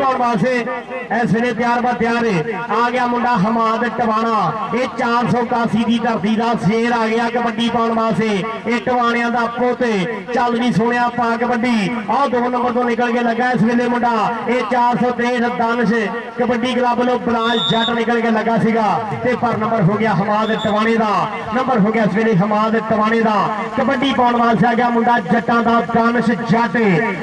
पाने वास्ते इस वे तैयार ब तैयार है। आ गया मुंडा हमाद टवाणा, ये 481 की धरती का शेर आ गया कबड्डी पाने वास्ते। ये टवाणिया का पोते चल भी सोने पा कबड्डी आ 2 नंबर तो निकल के लगा इस वे मुंडा। ये 463 दानिश कबड्डी क्लब वालों बलाल जट निकल के लगा सीगा ते पर नंबर हो गया हमाद टवाणे का। नंबर हो गया इस वे हमाद टवाणे का। कबड्डी पाने वास्ते आ गया मुंडा जट्टां दा दानिश जट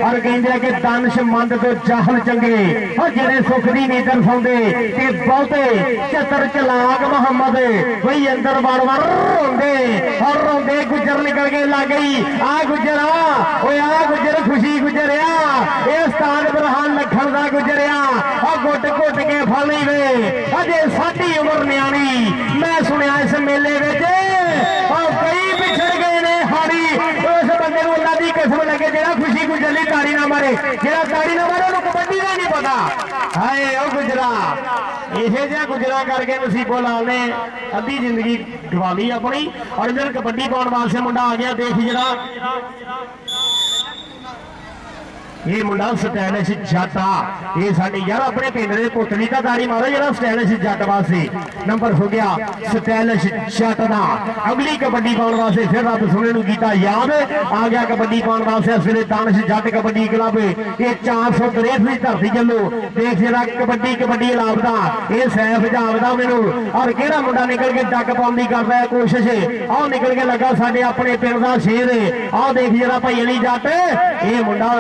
और कहते कि दानिश मंद तो जाहल चंगे और जेड़े सुख दी नींद सौंदे ते बहुते चतर चलाक मोहम्मद वही अंदर बार बार रोंदे और रोंदे गुजर निकल के लग गई। आ गुजरा ओए आ गुजर खुशी गुजरिया ये उस्ताद बुरहान लखन दा गुजरिया और गुट घुट के फल वे अजे साडी उम्र न्याणी। मैं सुनिया इस मेले विच और कई पिछड़ गए ने हाड़ी उस बंदे नूं अल्लाह दी कसम लगे जेड़ा खुशी गुजरली ताड़ी ना मारे, जेड़ा ताड़ी ना मारे उन्होंने कबड्डी का नहीं पता। हाय ओ गुजरा इसे जहा गुजरा करके नसीबो लाल ने अद्धी जिंदगी गवा ली अपनी। और इधर कबड्डी पाने वास्ते मुंडा आ गया देख जरा ये मुंडा स्टाइलिश जट आ ये साडी यार अपने पिंड दे पुतली का ताड़ी मारो जरा स्टाइलिश जट वास्ते। नंबर हो गया स्टाइलिश जट दा। अगली कबड्डी पाने वास्ते फिर रब सुने नूं कीता याद आ गया कबड्डी पाने वास्ते इस वेले दानिश जट कबड्डी क्लब ये 463 की धरती चलो देख जरा कबड्डी कबड्डी इलावदा ये सैफ जावदा मैनू और केड़ा मुंडा निकल के डक पाउंदी करदा है कोशिश आ निकल के लगा साडे अपने पिंड दा शेर आ देख जरा भाई अली जट ये मुंडा।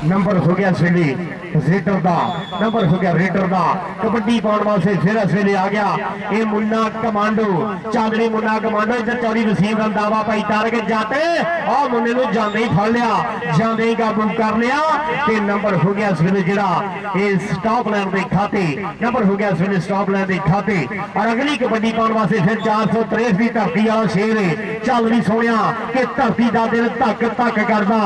नंबर हो गया इसलिए रेडर का। नंबर हो गया रेडर का कबड्डी पाने वास्ते फिर इस वे आ गया ये मुन्ना कमांडो चादरी मुन्ना कमांडो इधर चौड़ी वसीम रंधावा भाई तार के जाते और मुन्ने नूं जांदे ही फड़ लिया जांदे ही काबू कर लिया। ते नंबर हो गया इस वे जिहड़ा ये स्टॉप लाइन के खाते नंबर हो गया इस वे स्टॉप लाइन के खाते। और अगली कबड्डी पाने वास्ते फिर 463 की धरती वाला शेर चल भी सोनिया कि धरती का दिल धक धक करदा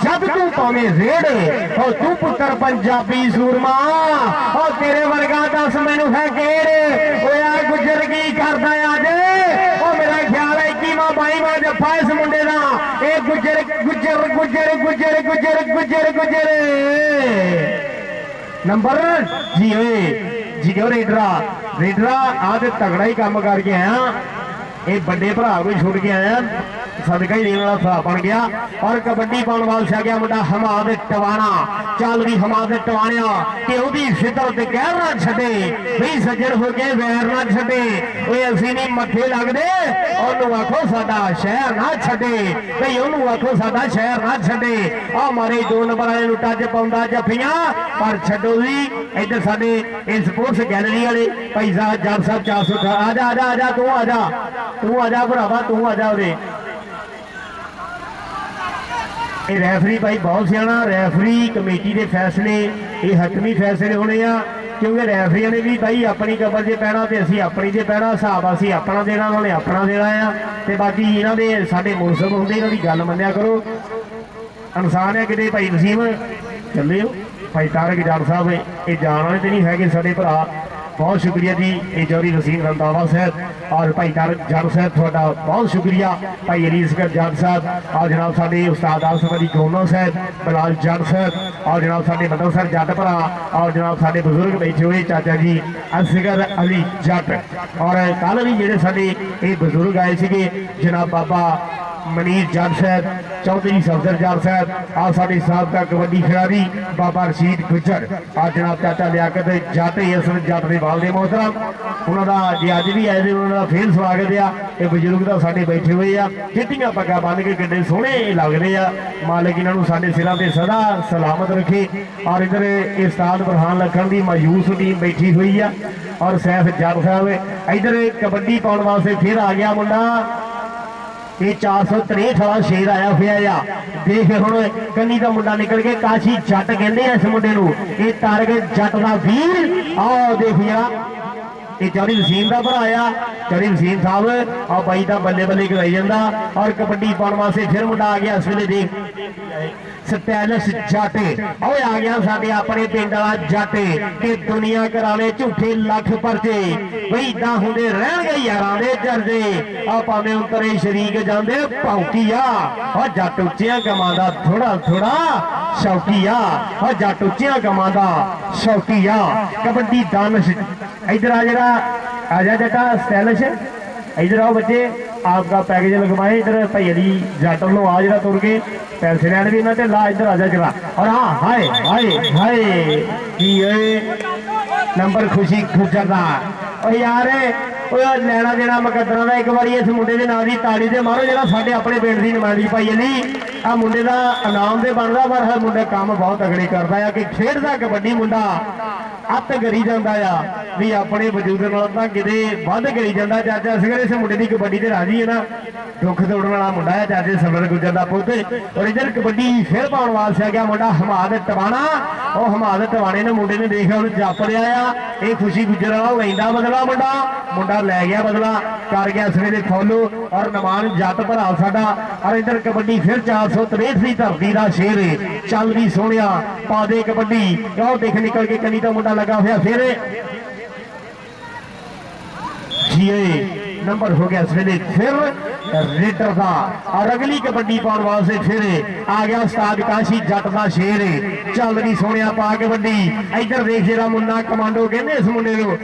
जब तू पावे रेड़ और तू पुत्र पंजाबी सूरमा और तेरे वर्गा दस मैनू है केड़ ओया गुजर की करदा अज ओ मेरा ख्याल है 21वां 22वां जफा इस मुंडे दा ए गुजर गुजर गुजर गुजर गुजर गुजर गुजर नंबर जी ओए जी क्यों रेडरा रेडरा आज तगड़ा ही काम करके आया ये बड़े भरा को छुड़ के आया सदका ही देने वाला हिसाब बन गया। और कबड्डी पाने वास्ते आ गया मुंडा हमाद टवाणा चल भी हमाद टवाणिया कि ओदी फितरत गैर ना छे भाई सज्जन हो के वैर ना छे ओए असीं नहीं मथे लगदे ओनू आखो साडा शहर ना छे भाई ओनू आखो साडा शहर ना छे आ मारे 2 नंबर वाले नूं टच पाउंदा जफियां पर छड्डो जी इधर साडे इस स्पोर्ट्स गैलरी वाले भाई साहब जट साहब 400 आजा आजा आजा तू आजा भरावा तू आजा उरे ये रैफरी भाई बहुत सियाना रैफरी कमेटी के फैसले ये हकमी फैसले होने क्योंकि रैफरिया ने भी भाई अपनी कबर से पैना तो असी अपनी से पैना हिसाब असी अपना देना उन्होंने अपना देना आ तो बाकी इन्हों के साढ़े मुनसब होंगे इन्हों की गल मन्या करो इंसान है कि भाई वसीम चले हो भाई तारक जट साहब ये जान वाले तो नहीं है साढ़े भरा बहुत शुक्रिया जी ये जौहरी वसीम रंधावा साहब और भाई तारक जट साहब थोड़ा बहुत शुक्रिया भाई अलीसगर जट साहब और जनाब साडे उस्ताद आसफ अली गोनो साहब बलाल जट साहब और जनाब साडे मदन सर जट भरा और जनाब साडे बजुर्ग बैठे हुए चाचा जी असगर अली जट और कल भी जेडे साडे ये बजुर्ग आए थे जनाब बाबा मनीर जट साहब चौधरी सफदर जट साहब और साडे साबका कबड्डी खिलाड़ी बाबा रशीद गुजर और जनाब चाचा लियाकत जट इस जट के वालदे मोहतरम उन्होंने जे अज भी आए थे उन्होंने फिर स्वागत आ ये बजुर्ग तो साडे बैठे हुए आ चिट्टियां पग्गां बन के कितने सोहने लगते हैं मालिक इन्होंने साडे सिरां ते सदा सलामत रखे। और इधर उस्ताद बुरहान लखन की मायूस टीम बैठी हुई है और सैफ जट साहब इधर कबड्डी पाने वास्ते फिर आ गया मुंडा ये 463 वाला शेर आया हुआ देख हुण कन्नी का मुंडा निकल के काशी जट कहते हैं इस मुंडे नूं ये तारक जट का वीर आओ देख यार ये चौधरी वसीम का भरा आ। चौधरी वसीम साहब आ बाई का बल्ले बल्ले कराई जाता और कबड्डी पाने वास्ते फिर मुंडा आ गया इस वेले देख स्टाइलिश जट आओ आ गया साडे अपने पिंड वाला जट कि दुनिया कराने झूठे लख परचे बई इदां हुंदे रहणगे यारां दे चरजे आ भावें उतरे शरीक जांदे भौंकी आ और जट उच्चियां कमां दा थोड़ा थोड़ा शौकी आ और जट उच्चियां कमां दा शौकी आ। कबड्डी दानिश इधर आ जरा आजा जटा स्टाइलिश इधर आओ बच्चे आपका पैकेज लगवाए इधर भैया दी जट लो आ जरा तुर के पैसे लैन भी इन्होंने ला इधर आ जा जरा और हाँ हाय हाय हाय की नंबर खुशी खुचर का और यार लैना देना मुकदरा का एक बार इस मुंडे के नाम की ताड़ी से मारो जरा साढ़े अपने पिंड की नुमाइंदगी पाई अली आ मुंडे का इनाम तो बनता पर मुंडे काम बहुत तगड़े करता है कि खेडदा कबड्डी मुंडा अत करी जाता आ भी अपने वजूद नाल किते वध करी जाता। चाचा असगर इस मुंडे की कबड्डी से राजी है ना दुख तोड़न वाला मुंडा है चाचे सबर गुजर का पुत और इधर कबड्डी फिर पाने वास्ते आ गया मुंडा हमाद टवाना और हमाद टवाने ने मुंडे ने देखा उन्हें जप लिया ये खुशी गुजर वाला लेंदा बदला मुंडा मुंडा लै गया बदला कर गया इस वेले फॉलो और नमान जट भरा साडा और इधर कबड्डी फिर 463 की धरती का शेर चल भी सोहणिया पा दे कबड्डी और देख निकल के कनी तो मुंडा लगा हुआ फिर नंबर हो गया इस वेले फिर रेडर का और अगली कबड्डी पाने वास्ते फिर आ गया उस्ताद काशी जट का शेर चल भी सोहणिया पा कबड्डी इधर देख जरा मुन्ना कमांडो कहते इस मुंडे को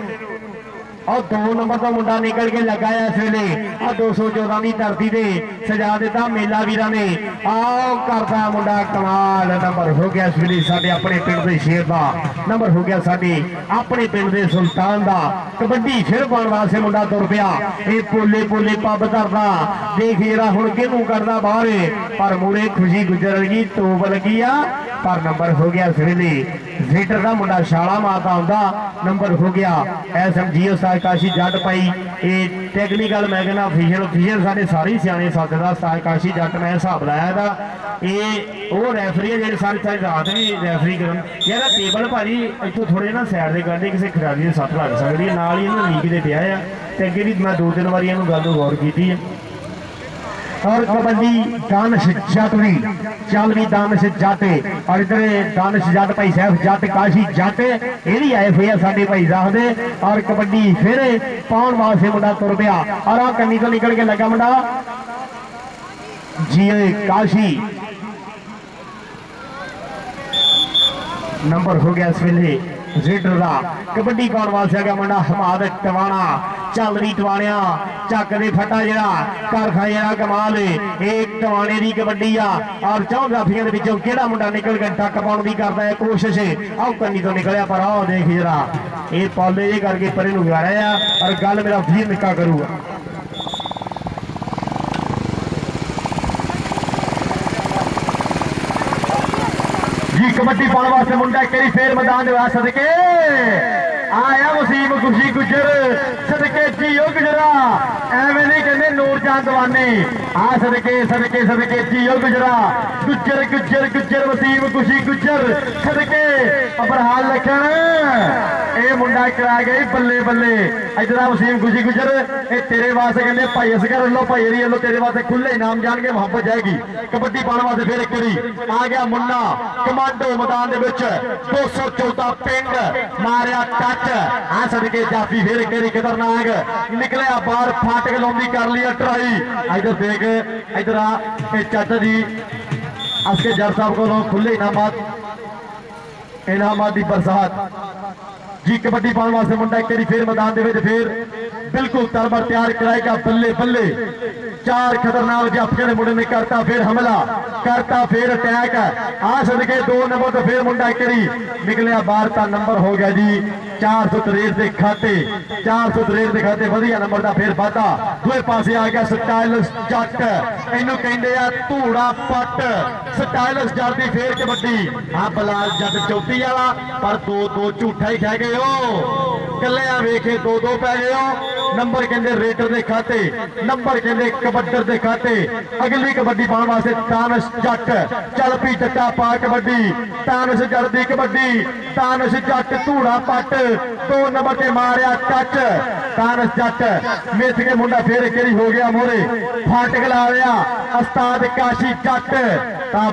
और 2 नंबर का मुंडा निकल के लगा है इस वेले और 214 की धरती से सजा दिता मेला वीरा ने आओ करता मुंडा कमाल नंबर हो गया इस वेले साडे अपने पिंड के शेर का नंबर हो गया साडे अपने पिंड के सुल्तान का कबड्डी फिर पाने वास्ते मुंडा तुर पिया ये पोले पोले पब धरदा देख जरा हुण किहनूं करदा बाहर पर मूरे खुशी गुजर गई तोप लगी आ पर नंबर हो गया इस वेले जेटर का मुंडा शाला माता आंदा नंबर हो गया SMGO काशी जट पाई ये टैक्नीकल मैं कहना ऑफिशियल साढ़े सारे सियाने सददा उस्ताद काशी जट मैं हिसाब लाया था ये वो रैफरी है जो सारी सारी रात भी रैफरी कर यार टेबल भाजी इतों थोड़े ना सैड से करते किसी खिलाड़ी की सट लग सकती है नाल ही इन्होंने लीक से पिया है तो अगे भी मैं 2-3 बार इन्होंने गल गौर की है। और कबड्डी दानिश जट भी चल भी दानिश जट और इधर दानिश जट भाई साहब जट काशी जट ये भी आए हुए साडे भाई साहब दे और कबड्डी फिर पाउन वास्ते मुंडा तुर पिया और आ कन्नी तो निकल के लगा मुंडा जी काशी नंबर हो गया इस वेले रेडर का कबड्डी पाउन वास्ते आ गया मुंडा हमाद टवाना चल रही टवाणिया चक दे फटा जरा कर खा जरा कमाल एक टवाणे की कबड्डी आ और 4 जाफियां केड़ा मुंडा निकल के टक पाउण की करता है कोशिश आओ कन्नी तो निकलिया पर आओ देख जरा ये पौले जे करके परे नूं गा रहा और गल मेरा फिर निका करूगा जी कबड्डी पाने वास्ते मुंडा एक फिर मैदान आ सदके आया वसीम खुशी गुजर सदके जियो गुजरा एवं नहीं कहते नूरजहां दवानी आ सदके सदके सदके जियो गुजरा गुजर गुजर गुजर वसीम खुशी गुजर सदके अबरहाल लखन ये मुंडा करा गई बल्ले बल्ले इधर वसीम खुशी गुजर ये तेरे वास्ते कहते भाई असगर लो भाई एरी लो तेरे वास्ते खुले इनाम जान के मोहब्बत जाएगी कबड्डी पाने वास्ते फिर एक बारी आ गया मुन्ना कमांडो मैदान दे विच 214 पिंड मारिया टच आ सदके जाफी फिर एक बारी खतरनाक निकलिया बाहर फाटक लाउंदी कर लिया ट्राई इधर देख इधर आ चाचा जी असके जज साहब को खुले इनामात की बरसात जी कबड्डी पाने वास्ते मुंडा एक बारी फिर मैदान दे विच फिर बिल्कुल तरबर तैयार कराएगा बल्ले बल्ले 4 खतरनाक जाफिया मुंडे ने करता फिर हमला करता फिर अटैक आ सदके 2 नंबर तो फिर मुंडा एक बारी निकलिया बाहर का नंबर हो गया जी 463 के खाते 463 के खाते वधिया नंबर का फिर वाधा दूए पासे आ गया स्टाइलिश जट इनू कहते हैं धूड़ा पट स्टाइलिश जट की फिर कबड्डी आ बलाल जट चौथी वाला पर 2-2 झूठा ही खा गए हो कलिया वेखे 2-2 पै गए हो नंबर कहते रेटर के खाते, नंबर कहते कबड्डर के खाते। अगली कबड्डी पाने वास्ते तानश जट चल पी जट्टा पा कबड्डी, तानश जट दी कबड्डी, तानश जट धूड़ा पट 2 नंबर से मारिया टच, तानश जट मिथ के मुंडा फिर केरी हो गया मोरे, फाटक ला लिया उस्ताद काशी जट,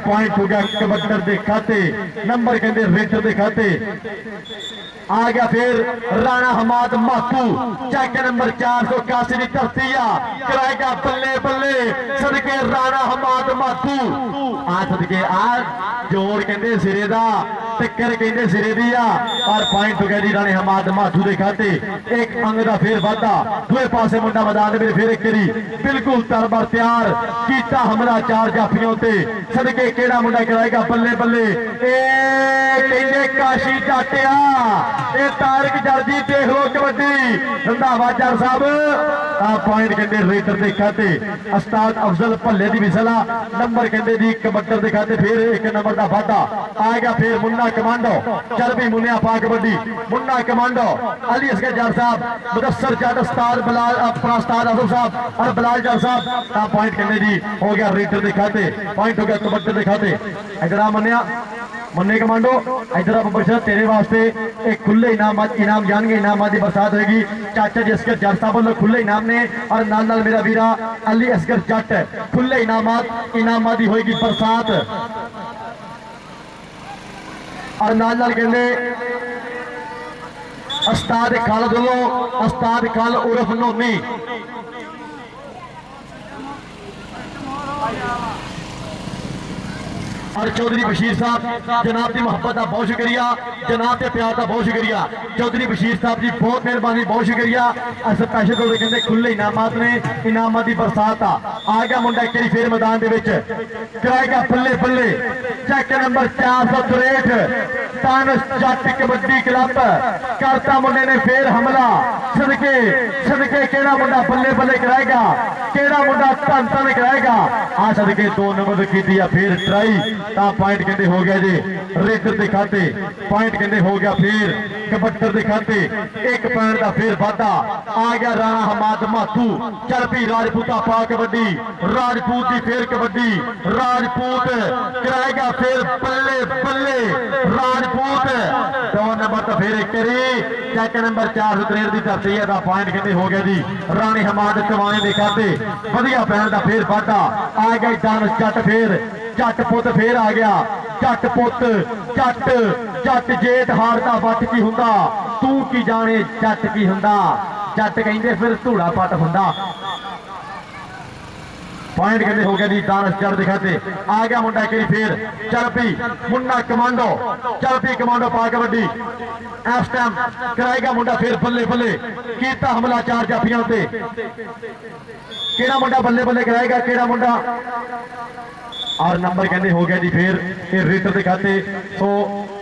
पॉइंट हो गया कबड्डर के खाते, नंबर कहते रेटर के खाते। आ गया फिर राणा हमाद माथू चेक नंबर 481 की धरती कराएगा बल्ले बल्ले सदके राणा हमाद माथू आ सदके आ जोड़ कहते सिरे का टक्कर कहते सिरे दी और पॉइंट हो गया जी राणे हमाद माथू के खाते। एक अंग का फिर वाधा दूए पासे मुंडा मैदान में फिर एक करी बिल्कुल तरबर तैयार किया हमला 4 जाफियों से सदके केड़ा मुंडा कराएगा बल्ले बल्ले कहते काशी जाटिया ये तारक जर्जी देख लो कबड्डी रंधावा जट साहब पॉइंट कहते रेटर के खाते। उस्ताद अफजल भल्ले की विसला नंबर कहते जी कबड्डर के खाते फिर 1 नंबर का वाधा आ गया फिर मुन्ना कमांडो चल भी मुन्निया पा कबड्डी मुन्ना कमांडो अली असगर जट साहब मुदस्सर जट उस्ताद बलाल अपना उस्ताद आजम साहब और बलाल जट साहब पॉइंट कहते जी हो गया रेटर के खाते, पॉइंट हो गया कबड्डर के खाते। इधर आ मन्निया मुन्ने कमांडो इधर आप बच्चा तेरे वास्ते एक खुले इनाम जाएंगे, इनाम की बरसात होगी। चाचा जी असगर जट साहब वालों खुले इनाम ने और नाल नाल मेरा वीरा अली असगर जट खुले इनाम की होगी बरसात और नाल नाल कहते उस्ताद खालिद वालों उस्ताद खालिद उर्फ नोनी और चौधरी बशीर साहब जनाब की मोहब्बत का बहुत शुक्रिया, जनाब के प्यार का बहुत शुक्रिया। चौधरी बशीर साहब जी बहुत मेहरबानी बहुत शुक्रिया। स्पैशल तौर पर कहते खुले इनामात ने इनाम की बरसात आ गया मुंडा एक फिर मैदान कराएगा बल्ले बल्ले चेक नंबर 463 तानश जट कबड्डी क्लब करता मुंडे ने फिर हमला सदके सदके केड़ा मुंडा बल्ले बल्ले कराएगा केड़ा मुंडा धन धन कराएगा आ सदके 2 नंबर की फिर ट्राई पॉइंट कहते हो गया जी रेटर के खाते, पॉइंट कहते हो गया फिर कबड्डर के खाते। 1 पॉइंट का फिर वाधा आ गया राणा हमाद माथू चल भी राजपूता पा कबड्डी राजपूत की फिर कबड्डी राजपूत कराएगा फिर बल्ले बल्ले राजपूत 2 नंबर तो फिर एक करी चेक नंबर 463 की धरती है पॉइंट कहते हो गया जी राणे हमाद टवाने के खाते। वधिया पॉइंट का फिर वाधा आ गया दानश जट फिर जट पुत फिर आ गया जट पुत जट जट जेठ हारदा वट की हुंदा तू की जाने जट की हुंदा जट कहंदे फिर धूड़ा पट हुंदा। पॉइंट कहते हो गया जी दानश जट दिखाते आ गया मुंडा करी फिर चल पी मुन्ना कमांडो चल पी कमांडो पा कबड्डी इस टाइम कराएगा मुंडा फिर बल्ले बल्ले किया हमला 4 जाफियों से केड़ा मुंडा बल्ले बल्ले कराएगा केड़ा मुंडा और नंबर कहते हो गया जी फिर रेटर के खाते। तो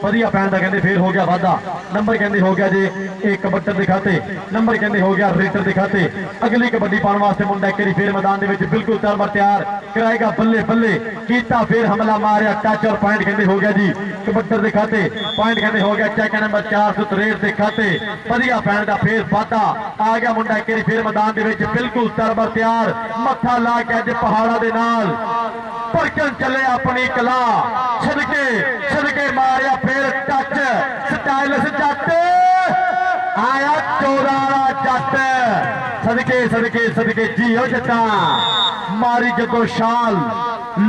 वधिया पैन का कहते फिर हो गया वाधा नंबर कहते हो गया जी एक कबड्डर के खाते, नंबर कहते हो गया रेटर के खाते। अगली कबड्डी पाने वास्ते मुंडा एक फिर मैदान में बिल्कुल तैयार कराएगा बल्ले बल्ले किया फिर हमला मारिया टच और पॉइंट कहते हो गया जी कबड्डर के खाते, पॉइंट कहते हो गया चेक नंबर 463 के खाते। वधिया पैन का फिर वाधा आ गया मुंडा एक फिर मैदान में बिल्कुल तैयार मत्था ला के अज पहाड़ा के नाल परकन चले अपनी कला सदके सदके मारिया फिर टच स्टाइलिश जट आया 14 जट सदके सदके सदके जी हो जट्टा मारी जदों शाल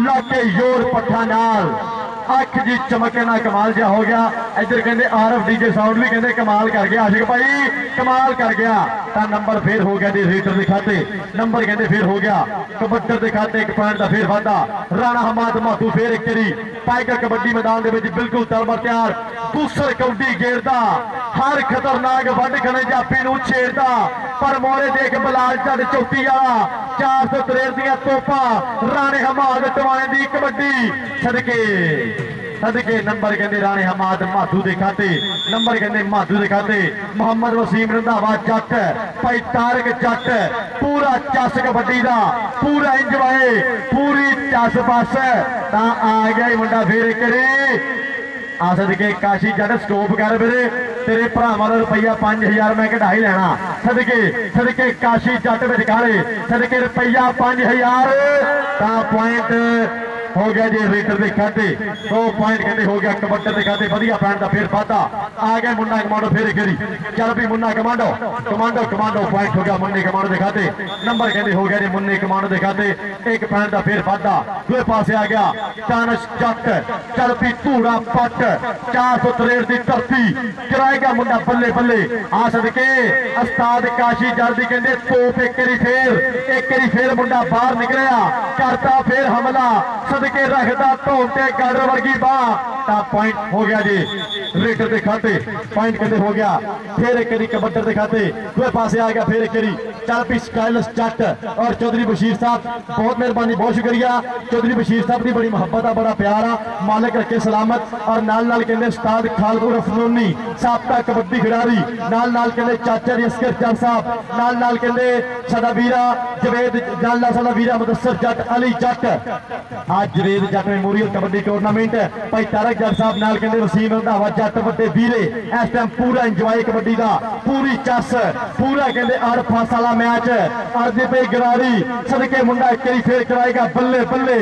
लाके योर पट्ठा नाल अख जी चमके ना कमाल जा हो गया। इधर कहते RF DJ साउंड भी कहते कमाल कर गया आशिक भाई कमाल कर गया। तो नंबर फिर हो गया जी रेटर के खाते, नंबर कहते फिर हो गया कबड्डर के खाते। 1 पॉइंट का फिर वाधा राणा हमाद माथू फिर एक करी टाइगर कबड्डी मैदान बिल्कुल तैयार दूसर कबड्डी गेरदा हर खतरनाक वड खने जापी नूं छेड़दा पर मोरे देख बलाल जट चौथी वाला 463 दियां तोपा राणे हमाद टवाने दी कबड्डी सदके सदके नंबर कहते राणे हमाद माधू के खाते, नंबर कहते माधू के खाते। मोहम्मद वसीम रंधावा जट भाई तारक जट पूरा चस कबड्डी का पूरा इंजॉय पूरी चस बस आ गया मुंडा फिर करी आ सदके काशी जट स्टॉप कर मेरे तेरे भरावां दा रुपया 5000 मैं कढ़ाई लेना सदके सदके काशी जट विचकारे सदके रुपया 5000 ता पॉइंट हो गया जी रेटर के खाते 2 पॉइंट कहते हो गया कबड्डर के खाते वधिया पैन का फिर वाधा आ गया मुन्ना कमांडो फिर खेरी चल भी Munna commando commando commando point हो गया मुन्ने कमांडो के खाते नंबर कहते हो गया जी मुन्ने कमांडो के खाते एक पैन का फिर वाधा दूसरे पासे आ गया चानस जट चल भी धूड़ा पट 463 की धरती कराएगा मुंडा बल्ले बल्ले आ सदके उस्ताद काशी जट की कहते तोप एक फिर मुंडा बाहर निकलिया करता फिर हमला सदके रखता धोते गाडर वर्गी बाह पॉइंट हो गया जी रेटर के खाते पॉइंट कहते हो गया फिर एक कबड्डर के खाते दूसरे पासे आ गया फिर एक चल पी स्टाइलिश जट और चौधरी बशीर साहब बहुत मेहरबानी बहुत शुक्रिया चौधरी बशीर साहब की बड़ी मोहब्बत है बड़ा प्यार आ मालिक रखे सलामत और नाल नाल कहते उस्ताद खालपुर अफनूनी साबका कबड्डी खिडारी नाल नाल कहते चाचा जी असगर जट साहब नाल नाल कहते साडा वीरा जवेद नाल नाल साडा वीरा मुदस्सर जट अली जट आज जवेद जट मेमोरियल कबड्डी टूर्नामेंट भाई तारक जट साहब नाल कहते वसीम रंधावा जट वड्डे वीरे इस टाइम पूरा इंजॉय कबड्डी का पूरी चस पूरा कहते अड़ फास वाला मैच अर्ज पे गरारी सदके मुंडा एक फिर कराएगा बल्ले बल्ले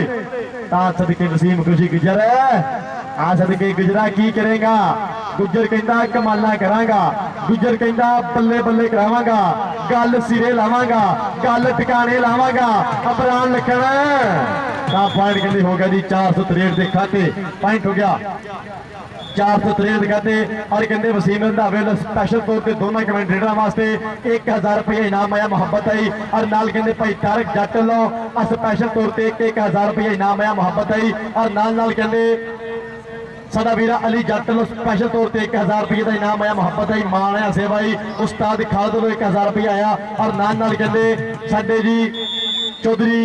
सदके वसीम खुशी गुजर आ सदके गुजरा की करेगा गुजर कहता कमाला करांगा गुजर कहता बल्ले बल्ले करावांगा गल सिरे लावांगा गल टिकाने लावांगा अमरान लखन पॉइंट कहते हो गया जी 463 के खाते पॉइंट हो गया 463 कहते और कहते वसीम रंधावे स्पेशल तौर पर दोनों कमेंटेटरों वास्ते 1000 रुपया इनाम आया मोहब्बत आई और नाल कहते भाई तारक जट लो स्पेशल तौर पर 1000 रुपया इनाम आया मोहब्बत आई और नाल कहते साडा वीरा अली जट लो स्पेशल तौर पर 1000 रुपये का इनाम आया मोहब्बत आई मान आया सेवा आई उस्ताद खालद लो 1000 रुपया आया और नाल कहते साडे जी चौधरी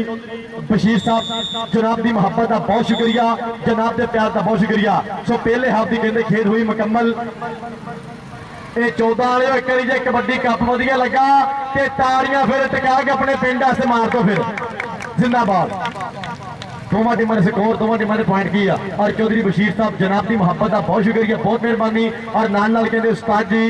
बशीर साहब जनाब की मोहब्बत का बहुत शुक्रिया जनाब के प्यार का बहुत शुक्रिया सो पहले हाफ की कहते खेल हुई मुकम्मल ये 14 वाले एक बार जे कबड्डी कप वधिया लगा ते ताड़ियां फिर टिका के अपने पिंड वास्ते मार दो फिर जिंदाबाद दोवां टीमां ने स्कोर दोवां टीमां ने पॉइंट किया और चौधरी बशीर साहब जनाब की मोहब्बत का बहुत शुक्रिया बहुत मेहरबानी और नाल कहते उस्ताद जी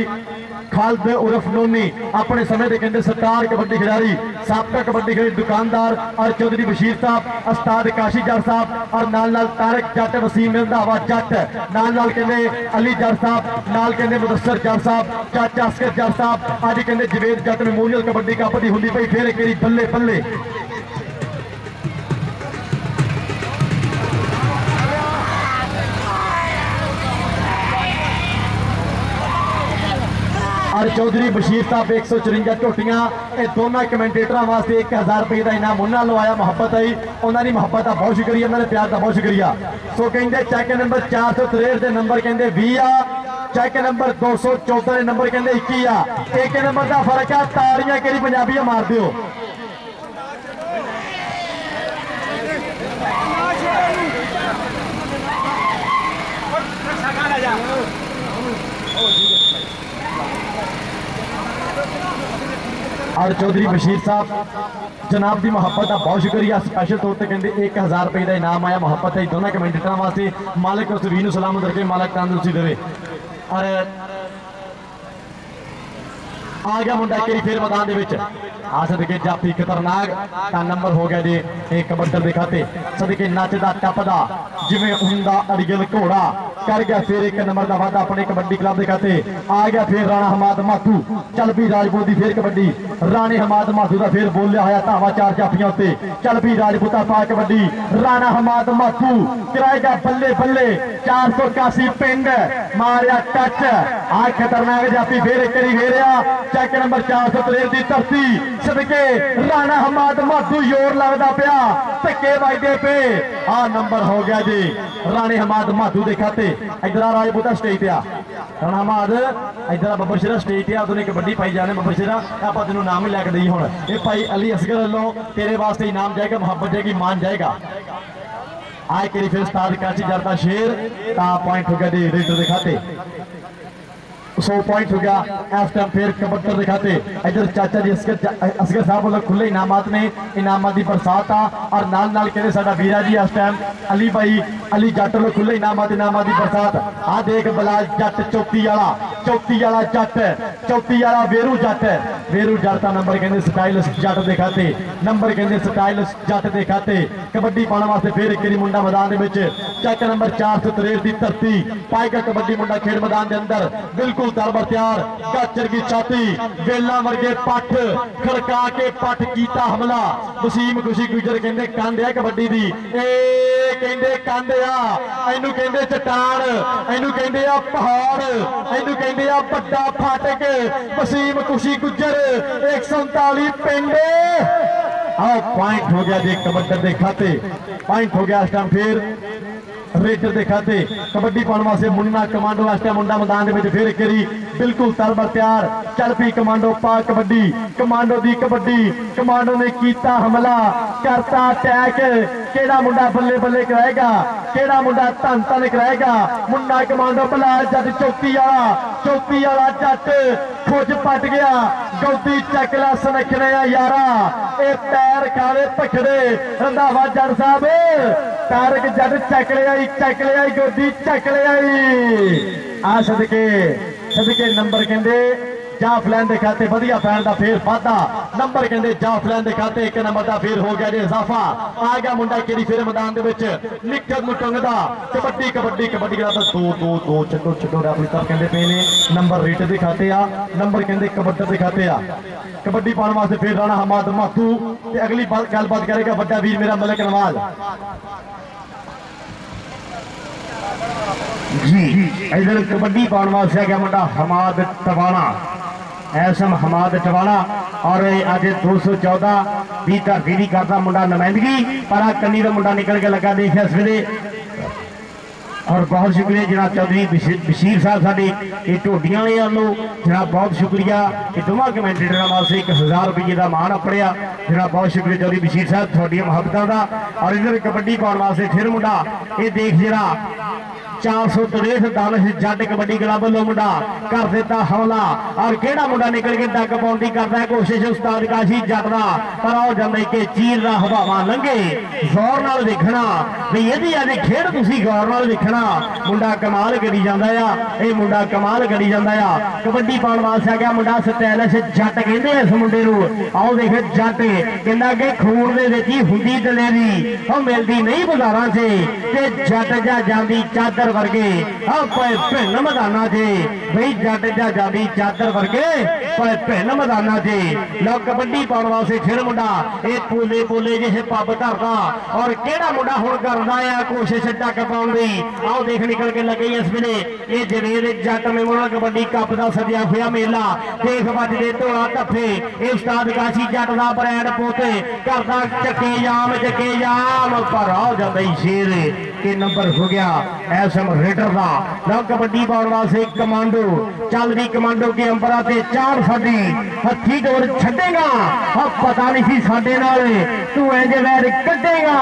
खालद उर्फ नोनी अपने समय के कहते सरकार कबड्डी खिडारी साबका कबड्डी खिडारी दुकानदार और चौधरी बशीर साहब उस्ताद काशी जट साहब और नाल तारक जट वसीम रंधावा जट नाल कहते अली जट साहब नाल कहते मुदस्सर जट साहब चाचा असगर जट साहब अज कहते जवेद जट मेमोरियल कबड्डी कप की होंगी पई फिर एक बल्ले बल्ले और चौधरी बशीर साहब 154 झोटियां ये दोनों कमेंटेटरों वास्ते 1000 रुपये का इनाम उन्होंने लवाया मोहब्बत आई उन्होंने मोहब्बत का बहुत शुक्रिया उन्होंने प्यार का बहुत शुक्रिया सो कहते चेक नंबर 463 के नंबर कहते 20 आ चेक नंबर 214 के नंबर कहते 21 आ एक नंबर का फर्क है ताड़ियां कि पंजाबी मार दो और चौधरी बशीर साहब जनाब की मोहब्बत का बहुत शुक्रिया स्पेशल तौर पर कहते 1000 रुपये का इनाम आया मोहब्बत है दोनों कमेंटेटरों वास्ते मालिक उस वीर सलामत करके मालिक तंदुरुस्ती देवे और आ गया मुंडा कई फिर मैदान आ सदके जाफी खतरनाक का नंबर हो गया जी एक कबड्डर के खाते सदके नचदा टपदा जिवें हुंदा अड़ियल घोड़ा कर गया फिर एक नंबर का वादा अपने कबड्डी क्लब के खाते आ गया फिर राणा हमाद माथू चल भी राजपूत की फिर कबड्डी राणे हमाद माथू का फिर बोलिया होया धावा 4 जाफियां उत्ते चल भी राजपूता पा कबड्डी राणा हमाद माथू कराएगा बल्ले बल्ले 481 पिंड मारिया टच आ खतरनाक जाफी फिर एक घेरिया चेक नंबर 463 की धरती सदके राणा हमाद माथू जोर लगता पिया धक्के वजदे पे आ नंबर हो गया जी राणे हमाद माथू के खाते इधर राजपूता स्टेज पे आ राणा हमाद इधर बब्बर शेरा स्टेज पे आ उन्हें कबड्डी पाई जाने बब्बर शेरा आप तेन नाम ही लैके दी हूँ ये भाई अली असगर वालों तेरे वास्ते इनाम जाएगा मुहब्बत जाएगी मान जाएगा आए करी फिर उस्ताद काशी जट दा शेर ता पॉइंट हो गया जी रेडर के खाते 100 पॉइंट हो गया। इस टाइम फिर कबड्डी दिखाते इधर चाचा जी असगर साहब वालों खुले इनामात ने, इनामात की बरसात आ और नाल नाल कहते साडा वीरा जी इस टाइम अली भाई अली जट वालों खुले इनामात की बरसात आ देख बलाल जट चौथी वाला जट चौथी वाला वेरू जट का नंबर कहते स्टाइलिश जट दिखाते नंबर कहते स्टाइलिश जट दिखाते कबड्डी पाने वास्ते फिर एक बारी मुंडा मैदान चेक नंबर 463 की धरती पाएगा कबड्डी मुंडा खेल मैदान के अंदर बिल्कुल दरबार तैयार गाचर की छाती वेला वर्गे पट खड़का के पट कीता हमला वसीम खुशी गुजर कहते कंध है कबड्डी दी कहते कंध आ इनू कहते चट्टान इनू कहते आ पहाड़ इनू कहते आ बड़ा फाटक वसीम खुशी गुजर 139 पिंड पॉइंट हो गया जी कबड्डी के खाते पॉइंट हो गया इस टाइम फिर रेडर के खाते कबड्डी पाने वास्ते मुन्ना कमांडो इस टाइम मुंडा मैदान फिर एक बारी बिल्कुल तरबर तैयार चल पी कमांडो पा कबड्डी कमांडो दी कबड्डी कमांडो ने कीता हमला करता अटैक केड़ा मुंडा बल्ले बल्ले कराएगा केड़ा मुंडा धन धन कराएगा मुन्ना कमांडो बलाल जट चौथी वाला जट खुज पट गया गौती चकला सनखने यारा ए पैर खावे पखड़े रंधावा जट साहब तारक जट चक ले आई गोदी चक ले आई आ सदके नंबर कहते जाफ लैन के खाते वधिया पैन का फिर वाधा नंबर कहते जाफ लैन के खाते एक नंबर का फिर हो गया जी इजाफा आ गया मुंडा केरी फिर मैदान निकल मुटंगदा कबड्डी कबड्डी कबड्डी का दो छो रेफरी साहब कहते पे ने नंबर रेट के खाते आ नंबर कहते कबड्डी के खाते आ कबड्डी पाने वास्ते फिर राणा हमाद माथू अगली गलबात करेगा बड़ा वीर मेरा मलिक नवाज जी इधर कबड्डी पाने वास्ते गया मुंडा हमाद टवाणा एसएम हमाद टवाणा और अज 214 की धरती की करता मुंडा नुमाइंदगी पर कन्नी का मुंडा निकल के लगा देखिए इस वे और बहुत शुक्रिया जनाब चौधरी बशीर साहब साढ़े ये ढोडिया वालों जनाब बहुत शुक्रिया ये दोवों कमेंटेटर वास्ते 1000 रुपये का मान अपड़िया जनाब बहुत शुक्रिया चौधरी बशीर साहब थोड़िया मुहब्बतों का और इधर कबड्डी पाने वास्ते फिर मुंडा ये देख जरा 463 दानिश जट कबड्डी क्लब वालों मुंडा कर दिता हमला और केड़ा मुंडा निकल के डक पाउण दी करदा है कोशिश उस्ताद काशी जट दा पर हो जांदा कि चीर दा हवावा लंघे गौर नाल देखना भी इहदी अज खेड तुसीं गौर नाल देखना मुंडा कमाल करी जांदा आ ये मुंडा कमाल करी जांदा आ कबड्डी पाउण वास्ते आ गया मुंडा स्टाइलिश जट कहंदे इस मुंडे नूं आओ देख जट कहंदा कि खून दे विच ही हुंदी दलेरी ओ मिलदी नहीं बाजारां 'च ते जट जा जांदी चादर वर्गे भिन्न मैदाना से बई जट जा जाती चादर वर्गे पर भिन्न मैदाना से लो कबड्डी पाने वास्ते फिर मुंडा ये पोले पोले जिसे पब धरदा और केड़ा मुंडा हुण करदा है कोशिश डक पाउण दी आओ देख निकल के लगे इस वेले ये जवेद जट मेमोरियल कबड्डी कप का सजया हुआ मेला देख बजदे धोला धफ्फे ये उस्ताद काशी जट का ब्रांड पोते करदा चके जाम पर आ जांदा शेर के नंबर हो गया एसएम रेडर का लो कबड्डी पाउण वास्ते कमांडो चल रही कमांडो के अंबरा से 4 साडी हथी डोर छड्डेगा पता नहीं सी साडे नाल तू इंज वैर कड्डेगा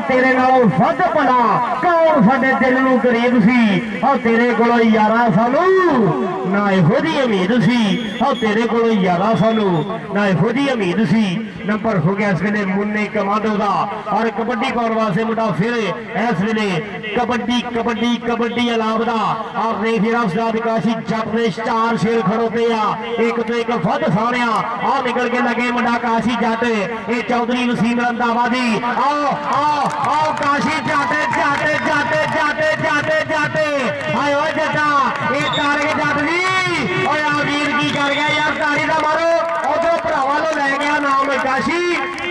तेरे नालों वध भला कौन साडे दिल नूं करीब सी तेरे कोलों यारा सानू ना इहो जी उम्मीद सी तेरे कोलों यारा सानू ना इहो जी उम्मीद सी नंबर हो गया इस वेले मुन्ने कमांडो का और कबड्डी पाउण वास्ते मुंडा फिर इस वेले कबड्डी कबड्डी कबड्डी अलावदा और रेफीरा उस्ताद काशी जट ने 4 शेर खड़ोते आ एक तो एक वध साणिया आ निकल के लगे मुंडा काशी जट ये चौधरी वसीम रंधावादी आओ आओ आओ काशी जट जट जट जट जट जट हाय ओ जटा ये कर के जट जी ओए आ वीर की कर गया यार ताड़ी दा मारो उधर भरावां लो ले गया नाम काशी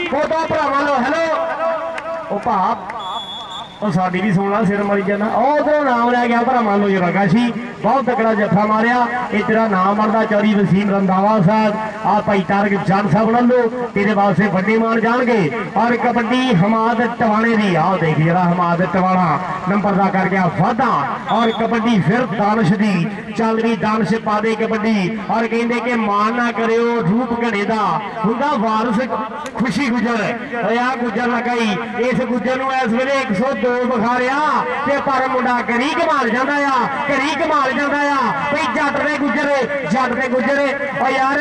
उधर भरावां लो हेलो ओ भाप साड़ी भी सोना सिर मरी जाना उधरों नाम लै गया भरा मान लो जरा काशी बहुत तकड़ा जफा मारिया ये तेरा नाम मरदा चौधरी वसीम रंधावा साहब आ भाई तारक जट साहब लो तेरे वास्ते बड़े मान जाएंगे और कबड्डी हमाद टवाणे दी आओ देख जरा हमाद टवाणा नंबर का कर गया वाधा और कबड्डी फिर दानिश दी चल रही दानिश पा दे कबड्डी और कहते कि मान ना करो रूप घड़े का हुंदा वारस खुशी गुजर आ गुजर लगाई इस गुजर इस वे 102 दो बखारिया ते पर मुंडा करी कमाल जाता आ, करी कमाल जाता आ भाई जट दे गुजरे और यार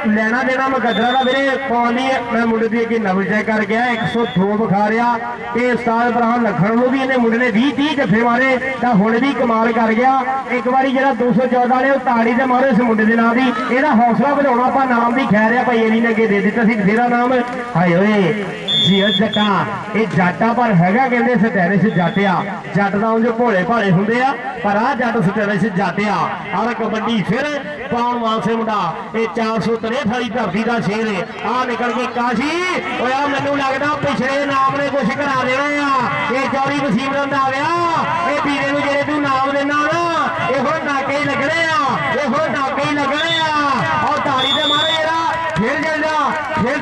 लेना देना मुकदरा का मेरे पानी मैं मुंडे की अगे नंबर चेक कर गया 102 बखारिया ते उस्ताद ब्राह्मण लखन नूं भी इन्हें मुंडे ने 20-30 जफे मारे तो हुण भी कमाल कर गया। एक बार जरा 214 वाले ताड़ी से मारो इस मुंडे के नाम की यदा हौसला बढ़ाना आप नाम भी खैर है भाई ने अगे दे दिता सी तेरा नाम हाय ओए जी जटा ये जाटा पर हैगा कहते सटैरिश जाटिया जट का उंज भोले भाले होंगे आ पर आ जट सटैरिश जाटिया और कबड्डी फिर पाउन वास्ते मुंडा ये 463 वाली धरती का शेर है आ निकल के काशी होया मैनू लगता पिछले नाम ने कुछ करा देना आ ये चौरी वसीम रंधाविया ये वीरे नूं जेरे तू नाम देना ना ये हुण नाके ही लगने आ ये हुण नाके ही लगने आ और ताड़ी दे मारे जरा फिर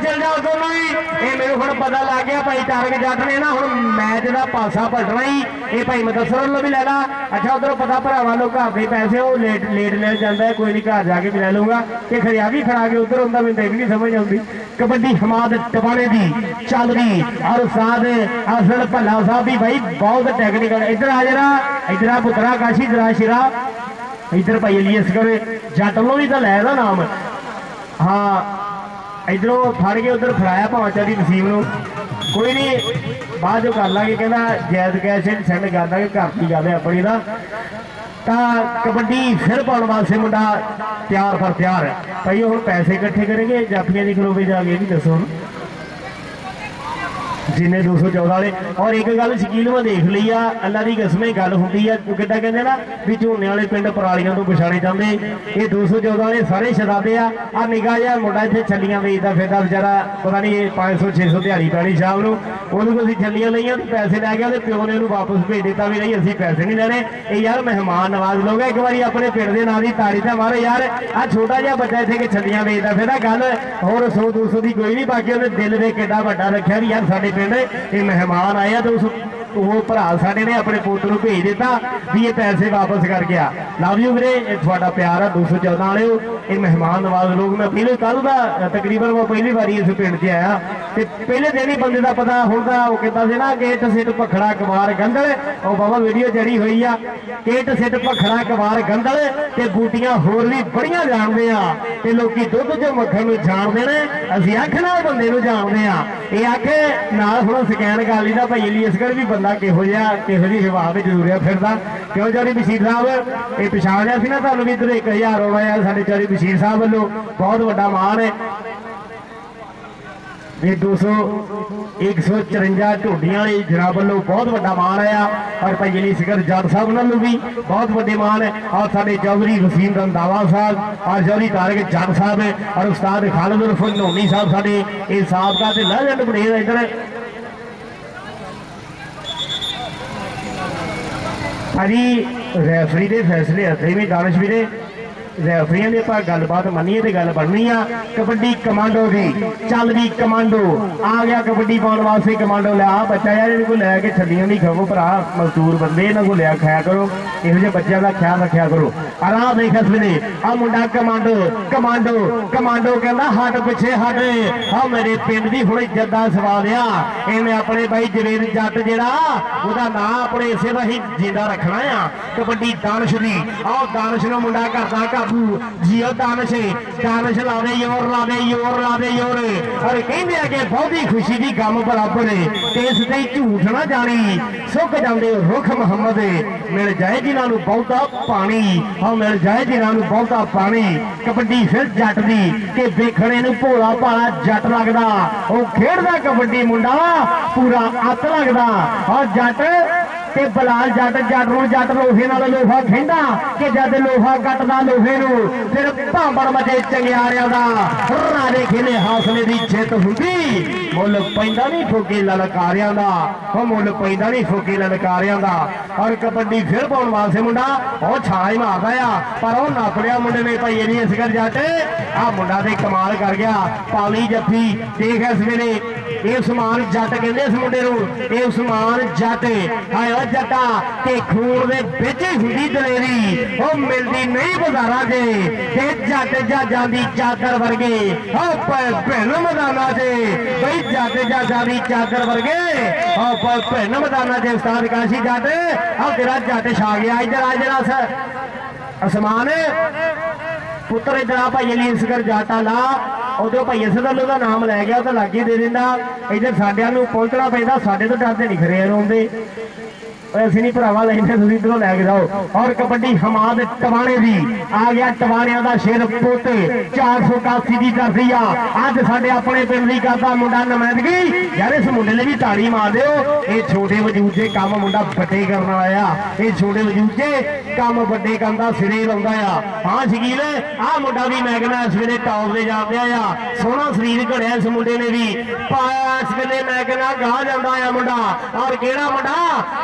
चल जा दोनों ही ये मेरे को पता लग गया भाई टारगेट जट ने ना हम मैच का पासा पलटना ही ये भाई मुदस्सर वालों भी ले ला। अच्छा उधरों पता भरावां लोग घर के पैसे वो लेट ले जाता है कोई नहीं घर जाके भी ले लूंगा कि खरिया भी खड़ा के उधर होंगे मैंने भी नहीं समझ आती। कबड्डी हमाद टबाने की चल रही और साथ असल भला साहब भी भाई बहुत टेक्निकल इधर आ जरा इधर आ पुत्रा काशी जरा शिरा इधर भाई एलियस करे जट वालों भी तो लै नाम हाँ इधरों फड़ के उधर फड़ाया भावें चौधरी वसीम नूं कोई नहीं बाद जो कर लांगे कहना जैद कैश सेंड कर देंगे घर की गल है अपनी ना तो कबड्डी फिर पाने वास्ते मुंडा तैयार पर तैयार भाई हम पैसे इकट्ठे करेंगे जाफियां की खलोवे जाके भी दसो जिन्हें 214 वाले और एक गल शकील मैं देख ली आ अल्लाह की कसम गल होंगी है कि कहते ना भी झोने वाले पिंड परालियां तो पछाणे जाते ये 214 वाले सारे शराबे आ निगाह जहा मुंडा इतने छलियां वेचता फिरदा बेचारा पता नहीं 500-600 दिहाड़ी पैनी शाम को उन्होंने असं छलियां लईयां पैसे लै गया प्यो ने वापस भेज दिता भी नहीं असं पैसे नहीं लेने ये यार मेहमान नवाज लोग एक बार अपने पिंड के नाम की ताड़ी तो मारो यार आ छोटा जहा बच्चा इतने कि छलियां वेचता फिरदा गल होर 100-200 की कोई नहीं बाकी उन्हें दिल में किड्डा वड्डा रखा भी यार साडे पिंड ये मेहमान आया तो उस वो भरा साडे ने अपने पुत नूं भेज दिता भी ये पैसे वापस कर गया। लव यू वीरे थोड़ा प्यार है 214 वाले ये मेहमान नवाज लोग मैं पहले कल का तकरीबन मैं पहली बारी इस पिंड से आया तो पहले दिन ही बंदे का पता होगा वो कहता से ना गेट सिट भखड़ा कबार गंदल और बाबा वीडियो जड़ी हुई आ गेट सिट भखड़ा कबार गंदल ते बूटियां होर भी बड़ियां जानते हैं ते लोकी दुध च मक्खन नूं जानते हैं असीं अख नाल बंदे नूं जानते हैं ये अख नाल थोड़ा स्कैन कर लीदा भाई एलियसगढ़ भी बंदा किहो जी हवा में जरूर फिरदा क्यों चौधरी बशीर साहब ये पछाण लिया ना तुहानूं भी इधर 1000 आउणा यार साडे चौधरी बशीर साहब वालों बहुत बड़ा मान है भी 154 ढोडियां वाली जनाब वालों बहुत बड़ा मान आया और भाई एलियसगढ़ जट साहब उन्होंने भी बहुत बड़े मान है और साडे चौधरी वसीम रंधावा साहब और चौधरी तारक जट साहब और उस्ताद खालिद उर्फ नोनी साहब साडे ये साबका ते लेजेंड प्लेयर इधर भाजी रैफरी के फैसले हथे भी दानिश भी रैफरियां की आप गलबात मनीए तो गल बननी आ। कबड्डी कमांडो की चल भी कमांडो आ गया कबड्डी पाने वास्ते कमांडो लिया बच्चा यार इनको लैके छलियां नहीं खाओ भरा मजदूर बंदे इन्हों को लिया खाया करो यहो बच्चों का ख्याल रखा करो। आराम देख इस वे आ मुंडा कमांडो कमांडो कमांडो कहना हट पिछे हट हाँ मेरे पिंड की हुण इज्जत का सवाल आ इन्हें अपने भाई जवेद जट जिहड़ा ओहदा नाम अपने इसे का ही जिंदा रखना आ। कबड्डी दानिश की आओ दानिश नूं मुंडा करदा काबू जियो दानिश दानिश ला दे योर ला दे योर ला दे योर और कहते हैं कि बहुत ही खुशी की गम बराबर है इस ते झूठ ना जानी सुख जाते रुख मुहम्मद मिल जाए जिन्होंने बहुता पानी हाँ मिल जाए जिन्होंने बहुता पानी। कबड्डी फिर जट दी कि वेखने नूं भोला भाला जट लगदा वो खेडदा कबड्डी मुंडा पूरा अत लगदा और जट ते बलाल जट जट नूं जट लोहे नाल लोहा खेंदा कि जद लोहा कटदा लोहे नूं फिर भांबड़ मचे चंगियारियां दा राजे खेले हासले दी जित हुंदी मुल पैंदा नहीं फुके ललकारियां दा हो मुल पैंदा नहीं फुके ललकारियां दा। और कबड्डी फिर पाउण वास्ते मुंडा ओ छाई मारदा आ पर ओ नप लिया मुंडे ने भाई एलियसगढ़ जट आ मुंडा ते कमाल कर गया पाली जफ्फी देख इस वेले ਇਹ ਉਸਮਾਨ ਜੱਟ ਕਹਿੰਦੇ ਇਸ ਮੁੰਡੇ ਨੂੰ, ਇਹ ਉਸਮਾਨ ਜੱਟ। ਹਾਏ ਓ ਜੱਟਾ ਤੇ ਖੂਨ ਦੇ ਵਿੱਚ ਹੀ ਹੁੰਦੀ ਦਲੇਰੀ, ਉਹ ਮਿਲਦੀ ਨਹੀਂ ਬਾਜ਼ਾਰਾਂ 'ਚ ਤੇ ਜੱਟ ਜੱਜਾਂ ਦੀ ਚਾਦਰ ਵਰਗੇ ਉਹ ਭਿੰਨ ਮੈਦਾਨਾਂ 'ਚ ਬਈ ਜੱਟ ਜੱਜਾਂ ਦੀ ਚਾਦਰ ਵਰਗੇ ਉਹ ਭਿੰਨ ਮੈਦਾਨਾਂ 'ਚ ਉਸਤਾਦ ਕਾਸ਼ੀ ਜੱਟ ਆ ਤੇਰਾ ਜੱਟ ਛਾ ਗਿਆ। ਇੱਧਰ ਆ ਜਿਹੜਾ ਅਸਮਾਨ ਪੁੱਤਰ ਇੱਧਰ ਆ ਭਾਈ ਅਲੀ ਇਸਕਰ ਜਾਟਾ ਲਾ ਉਹਦੇ ਭਾਈ ਅਸਦ ਉਹਦਾ ਨਾਮ ਲੈ ਗਿਆ ਤਾਂ ਲਾਗੇ ਦੇ ਦਿੰਦਾ। ਇੱਧਰ ਸਾਡਿਆਂ ਨੂੰ ਪਹੁੰਚਣਾ ਪੈਂਦਾ, ਸਾਡੇ ਤੋਂ ਡਰਦੇ ਨਹੀਂ ਖਰੇ ਰੋਂਦੇ ਅਸੀਂ ਨਹੀਂ ਭਰਾਵਾ ਲੈਂਦੇ, ਤੁਸੀਂ ਇੱਧਰੋਂ ਲੈ ਕੇ ਜਾਓ। ਔਰ ਕਬੱਡੀ ਹਮਾਦ ਟਵਾਣੇ ਦੀ ਆ ਗਿਆ, ਟਵਾਣਿਆਂ ਦਾ ਸ਼ੇਰ ਪੁੱਤ 481 ਦੀ ਧਰਤੀ ਆ। ਅੱਜ ਸਾਡੇ ਆਪਣੇ ਪਿੰਡ ਦੀ ਕਰਦਾ ਮੁੰਡਾ ਨੁਮਾਇੰਦਗੀ ਯਾਰ, ਇਸ ਮੁੰਡੇ ਲਈ ਵੀ ਤਾੜੀ ਮਾਰ ਦਿਓ। ਇਹ ਛੋਟੇ ਵਜੂਦ ਦੇ ਕੰਮ ਮੁੰਡਾ ਵੱਡੇ ਕਰਨ ਵਾਲਾ ਆ, ਇਹ ਛੋਟੇ ਵਜੂਦ ਦੇ ਕੰਮ ਵੱਡੇ ਕਰਨ ਦਾ ਸਿਰੇ ਲਾਉਂਦਾ ਆ। ਹਾਂ ਸ਼ਕੀਲ ਆਹ ਮੁੰਡਾ ਵੀ ਮੈਂ ਕਹਿੰਦਾ ਇਸ ਵੇਲੇ ਟੌਪ ਦੇ ਜਾਂਦਿਆ ਆ, ਸੋਹਣਾ ਸਰੀਰ ਘੜਿਆ ਇਸ ਮੁੰਡੇ ਨੇ ਵੀ ਪਾਇਆ। ਇਸ ਵੇਲੇ ਮੈਂ ਕਹਿੰਦਾ ਗਾਹ ਜਾਂਦਾ ਆ ਮੁੰਡਾ। ਔਰ ਕਿਹੜਾ ਮੁੰਡਾ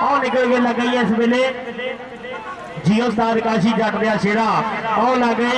ਉਹ ਨਿਕਲ ਕੇ ਲੱਗੀ ਇਸ ਵੇਲੇ ਜੀ ਉਸਤਾਦ ਕਾਸ਼ੀ ਜੱਟ ਦਿਆ ਸ਼ੇਰਾ ਉਹ ਲੱਗੇ।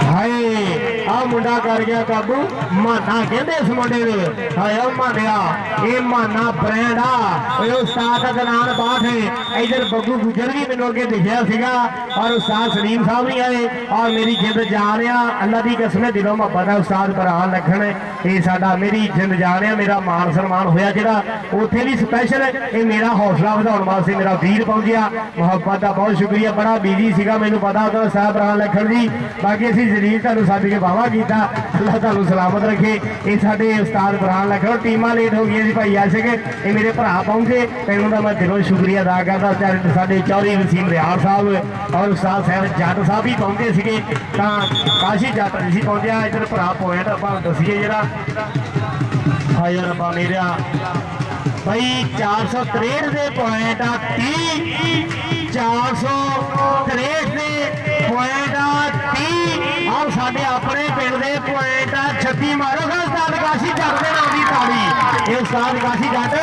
ਹਾਏ ਆ ਮੁੰਡਾ ਕਰ ਗਿਆ ਕਾਬੂ, ਮਾਨਾ ਕਹਿੰਦੇ ਇਸ ਮੁੰਡੇ ਨੂੰ। ਹਾਏ ਉਹ ਮਾਨਿਆ, ਇਹ ਮਾਨਾ ਬ੍ਰਾਂਡ ਆ। ਉਹ ਉਸਤਾਦ ਅਦਨਾਨ ਬਾਠ ਹੈ। ਇਧਰ ਬੱਗੂ ਗੁਜਰ ਵੀ ਮੈਨੂੰ ਅੱਗੇ ਦਿਖਿਆ ਸੀਗਾ ਔਰ ਉਸਤਾਦ ਸਲੀਮ ਸਾਹਿਬ ਵੀ ਆਏ। ਔਰ ਮੇਰੀ ਜਿੰਦ ਜਾਨ ਆ, ਅੱਲਾ ਦੀ ਕਸਮ ਦਿਲੋਂ ਮੁਹੱਬਤ ਹੈ ਉਸਤਾਦ ਬਰਹਾਨ ਲਖਣ, ਇਹ ਸਾਡਾ ਮੇਰੀ ਜਿੰਦ ਜਾਨ ਆ। ਮੇਰਾ ਮਾਨ ਸਨਮਾਨ ਹੋਇਆ ਜਿਹੜਾ ਉੱਥੇ ਵੀ ਸਪੈਸ਼ਲ, ਇਹ ਮੇਰਾ ਹੌਸਲਾ ਵਧਾਉਣ ਵਾਸਤੇ ਮੇਰਾ ਵੀਰ ਪਹੁੰਚਿਆ। ਮੁਹੱਬਤ ਦਾ ਬਹੁਤ ਸ਼ੁਕਰੀਆ, ਬੜਾ ਬਿਜੀ ਸੀਗਾ ਮੈਨੂੰ ਪਤਾ ਉਹਦਾ ਸਾਹਿਬ ਬਰਹਾਨ ਲਖਣ ਜੀ। ਬਾਕੀ ਅਸੀਂ ਜਲੀਲ ਤੁਹਾਨੂੰ ਸੱਦ ਕੇ ਵਾਵਾ ਕੀਤਾ, ਅੱਲਾ ਤੁਹਾਨੂੰ ਸਲਾਮਤ ਰੱਖੇ। ਇਹ ਸਾਡੇ ਉਸਤਾਦ ਬਰਹਾਨ ਲਖਣ, ਟੀਮਾਂ ਲੇਟ ਹੋ ਗਈਆਂ ਜੀ ਭਾਈ ਆਸ਼ਿਕ, ਇਹ ਮੇਰੇ ਭਰਾ ਪਹੁੰਚੇ, ਤੈਨੂੰ ਦਾ ਮੈਂ ਦਿਲੋਂ ਸ਼ੁਕਰੀਆ ਅਦਾ ਕਰਦਾ। ਸਾਡੇ ਚੌਧਰੀ ਵਸੀਮ ਰਿਆੜ ਸਾਹਿਬ ਔਰ ਉਸਤਾਦ ਸਾਹਿਬ ਜੱਟ ਸਾਹਿਬ ਵੀ ਪਹੁੰਚੇ ਸੀਗੇ, ਤਾਂ ਕਾਸ਼ੀ ਜੱਟ ਨਹੀਂ ਸੀ ਪਹੁੰਚਿਆ। ਇੱਧਰ ਭਰਾ ਪੁਆਇੰਟ ਆਪਾਂ ਦੱਸੀਏ ਜਿਹੜਾ ਹਾਏ ਰੱਬਾ ਮੇਰਿਆ ਭਾਈ 463 ਦੇ ਪੁਆਇੰਟ ਆ 30, 463 ਦੇ ਪੁਆਇੰਟ ਆ 30। ਆਹ ਸਾਡੇ ਆਪਣੇ ਪਿੰਡ ਦੇ ਪੁਆਇੰਟ ਆ 36। ਮਾਰੋ ਉਸਤਾਦ ਕਾਸ਼ੀ ਜੱਟ ਦੇ ਨਾਮ ਦੀ ਤਾੜੀ, ਇਹ ਉਸਤਾਦ ਕਾਸ਼ੀ ਜੱਟ